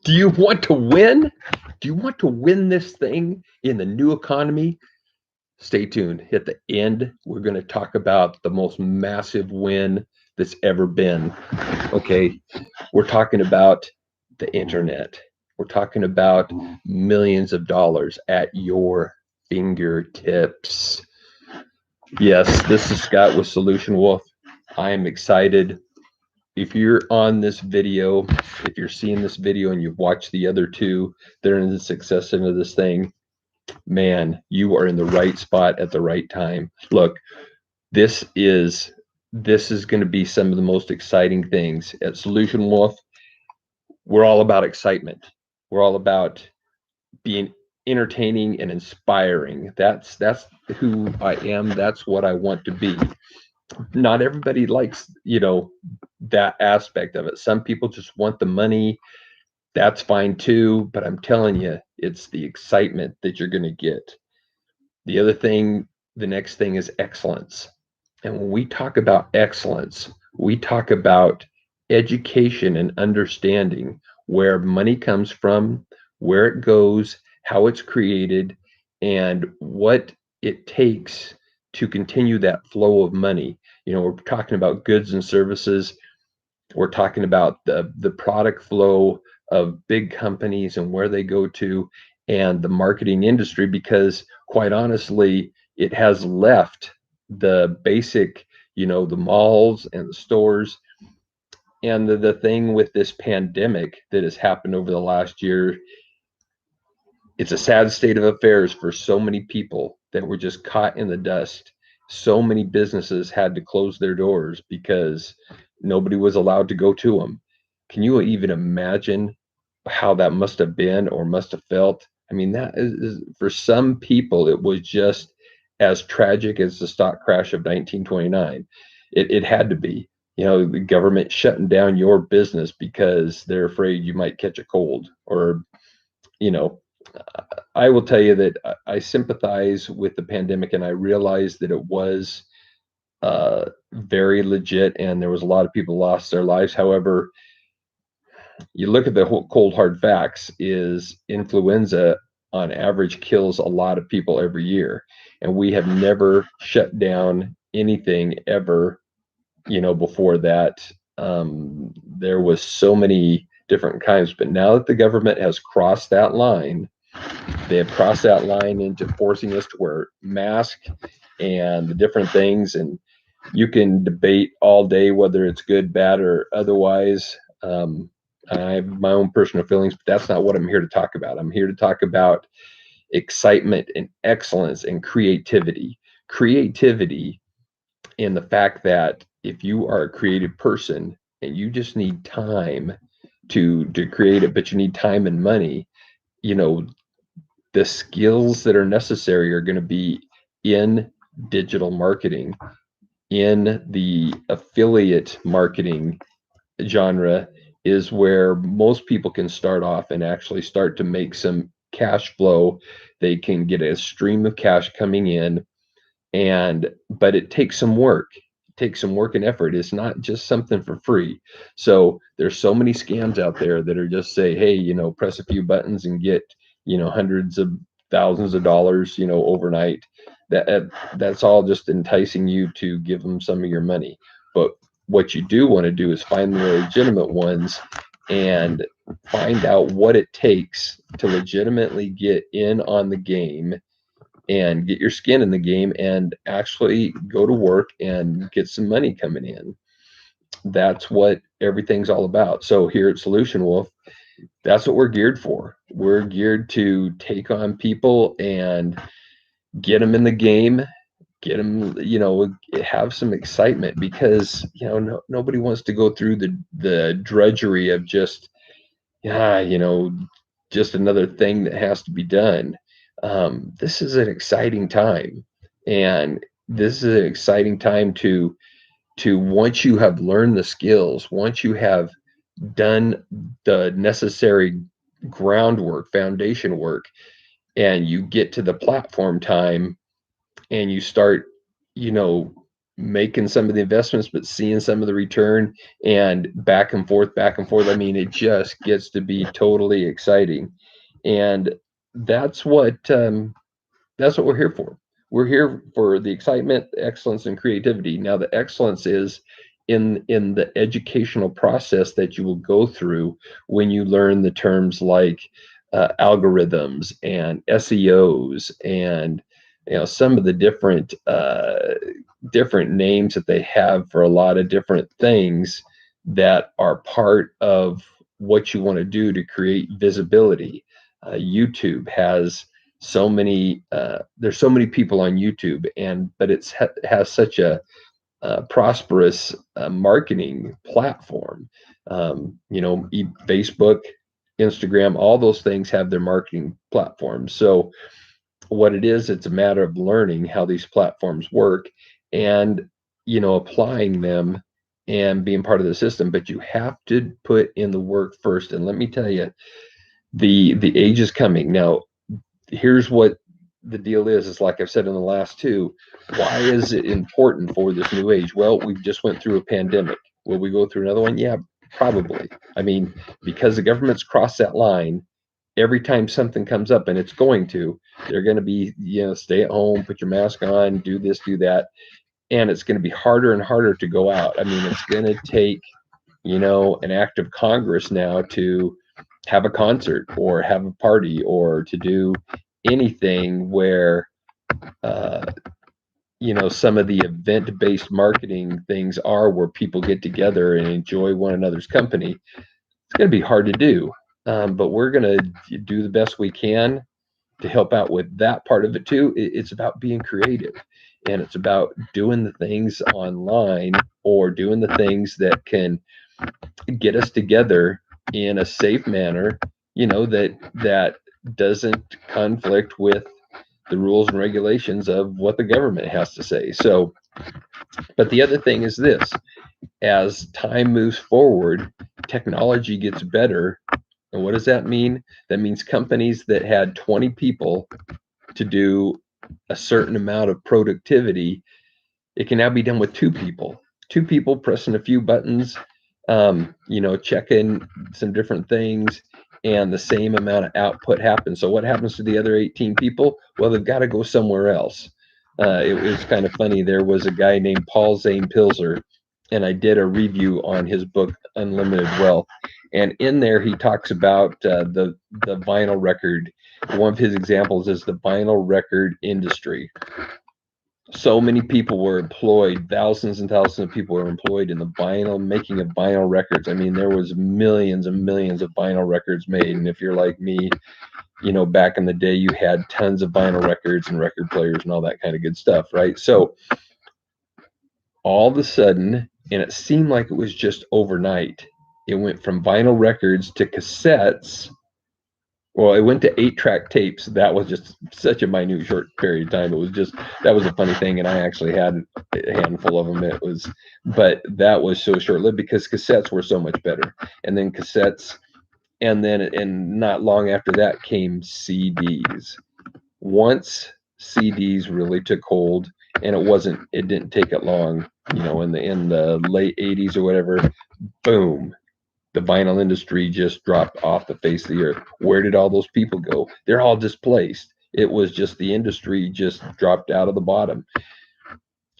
Do you want to win? Do you want to win this thing in the new economy? Stay tuned. At the end, we're going to talk about the most massive win that's ever been. Okay, we're talking about the internet. We're talking about millions of dollars at your fingertips. Yes, this is Scott with Solution Wolf. I am excited. If you're on this video, if you're seeing this video and you've watched the other two, they're in the success into this thing, man, you are in the right spot at the right time. Look, this is going to be some of the most exciting things at Solution Wolf. We're all about excitement. We're all about being entertaining and inspiring. That's who I am. That's what I want to be. Not everybody likes, that aspect of it. Some people just want the money. That's fine too, but I'm telling you, it's the excitement that you're going to get. The other thing, the next thing is excellence. And when we talk about excellence, we talk about education and understanding where money comes from, where it goes, how it's created, and what it takes to continue that flow of money. We're talking about goods and services. We're talking about the product flow of big companies and where they go to, and the marketing industry, because quite honestly, it has left the basic, the malls and the stores. And the thing with this pandemic that has happened over the last year, it's a sad state of affairs for so many people that were just caught in the dust. So many businesses had to close their doors because nobody was allowed to go to them. Can you even imagine how that must have been or must have felt? I mean, that is for some people, it was just as tragic as the stock crash of 1929. It had to be. The government shutting down your business because they're afraid you might catch a cold, or you know I will tell you that I sympathize with the pandemic, and I realized that it was very legit, and there was a lot of people lost their lives. However, you look at the whole cold hard facts: is influenza on average kills a lot of people every year, and we have never shut down anything ever. Before that, there was so many different kinds, but now that the government has crossed that line, they have crossed that line into forcing us to wear masks and the different things. And you can debate all day whether it's good, bad, or otherwise. I have my own personal feelings, but that's not what I'm here to talk about. I'm here to talk about excitement and excellence and creativity. Creativity in the fact that if you are a creative person and you just need time to create it, but you need time and money, you know, the skills that are necessary are going to be in digital marketing, in the affiliate marketing genre, is where most people can start off and actually start to make some cash flow. They can get a stream of cash coming in, but it takes some work. It takes some work and effort. It's not just something for free. So there's so many scams out there that are just say, hey, press a few buttons and get, hundreds of thousands of dollars, overnight. That's all just enticing you to give them some of your money. But what you do want to do is find the legitimate ones and find out what it takes to legitimately get in on the game and get your skin in the game and actually go to work and get some money coming in. That's what everything's all about. So here at Solution Wolf, that's what we're geared for. We're geared to take on people and get them in the game, get them, have some excitement, because, nobody wants to go through the drudgery of just, just another thing that has to be done. This is an exciting time, and this is an exciting time to once you have learned the skills, once you have done the necessary groundwork, foundation work, and you get to the platform time and you start, you know, making some of the investments, but seeing some of the return, and back and forth, back and forth. I mean, it just gets to be totally exciting. And that's what we're here for. We're here for the excitement, excellence, and creativity. Now, the excellence is in the educational process that you will go through when you learn the terms like algorithms and SEOs, and some of the different names that they have for a lot of different things that are part of what you want to do to create visibility. YouTube has so many there's so many people on YouTube, but has such a prosperous marketing platform. Facebook, Instagram, all those things have their marketing platforms. So what it is, it's a matter of learning how these platforms work, and applying them and being part of the system. But you have to put in the work first. And let me tell you, the age is coming. Now, here's what the deal is like I've said in the last two. Why is it important for this new age? Well, we just went through a pandemic. Will we go through another one? Yeah, probably. I mean, because the government's crossed that line, every time something comes up, and it's going to, they're going to be, stay at home, put your mask on, do this, do that. And it's going to be harder and harder to go out. I mean, it's going to take, an act of Congress now to have a concert or have a party or to do anything where, uh, some of the event-based marketing things are where people get together and enjoy one another's company. It's going to be hard to do. But we're going to do the best we can to help out with that part of it too. It's about being creative, and it's about doing the things online or doing the things that can get us together in a safe manner, that doesn't conflict with the rules and regulations of what the government has to say. So, but the other thing is this: as time moves forward, technology gets better. And what does that mean? That means companies that had 20 people to do a certain amount of productivity, it can now be done with two people pressing a few buttons, checking some different things, and the same amount of output happens. So what happens to the other 18 people? Well, they've got to go somewhere else. It was kind of funny. There was a guy named Paul Zane Pilzer, and I did a review on his book, Unlimited Wealth. And in there, he talks about the vinyl record. One of his examples is the vinyl record industry. So many people were employed, thousands and thousands of people were employed in the making of vinyl records. I mean, there was millions and millions of vinyl records made. And if you're like me, back in the day, you had tons of vinyl records and record players and all that kind of good stuff, right? So all of a sudden, and it seemed like it was just overnight, it went from vinyl records to cassettes. Well, it went to 8-track tapes. That was just such a minute, short period of time. It was just, that was a funny thing. And I actually had a handful of them. But that was so short lived because cassettes were so much better. And then cassettes, and not long after that came CDs. Once CDs really took hold, and it didn't take it long, in the late 80s or whatever, boom, the vinyl industry just dropped off the face of the earth. Where did all those people go? They're all displaced. It was just the industry just dropped out of the bottom.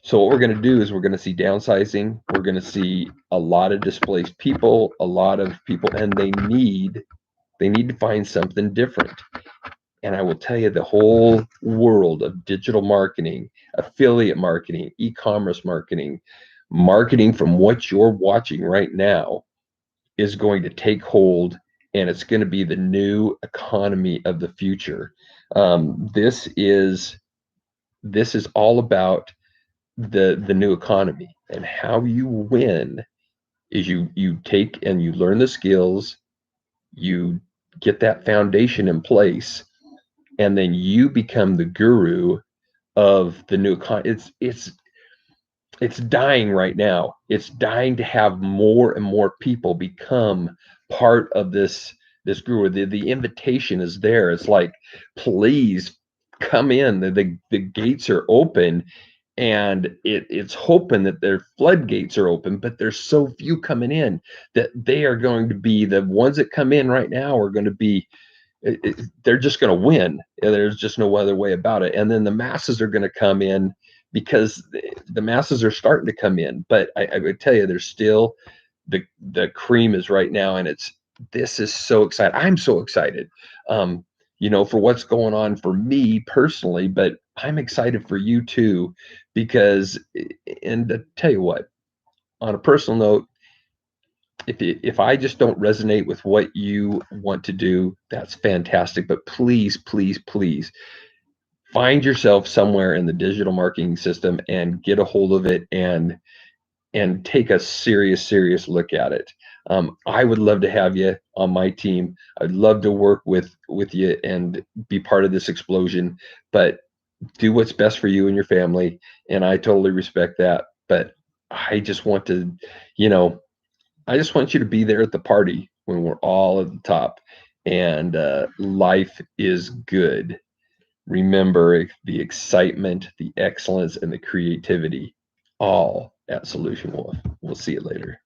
So what we're going to do is we're going to see downsizing. We're going to see a lot of displaced people, and they need to find something different. And I will tell you, the whole world of digital marketing, affiliate marketing, e-commerce marketing from what you're watching right now is going to take hold, and it's going to be the new economy of the future. This is all about the new economy, and how you win is you take and you learn the skills, you get that foundation in place, and then you become the guru of the new economy. It's dying right now. It's dying to have more and more people become part of this group. The invitation is there. It's like, please come in. The gates are open, and it's hoping that their floodgates are open, but there's so few coming in that they are going to be the ones that come in right now are going to be they're just going to win. There's just no other way about it. And then the masses are going to come in because the masses are starting to come in. But I would tell you, there's still the cream is right now, and this is so exciting. I'm so excited, for what's going on for me personally, but I'm excited for you too, because, and to tell you what, on a personal note, if I just don't resonate with what you want to do, that's fantastic. But please, please, please find yourself somewhere in the digital marketing system and get a hold of it and take a serious look at it. I would love to have you on my team. I'd love to work with you and be part of this explosion, but do what's best for you and your family. And I totally respect that. But I just want to, you know, I just want you to be there at the party when we're all at the top, and life is good. Remember the excitement, the excellence, and the creativity, all at Solution Wolf. We'll see you later.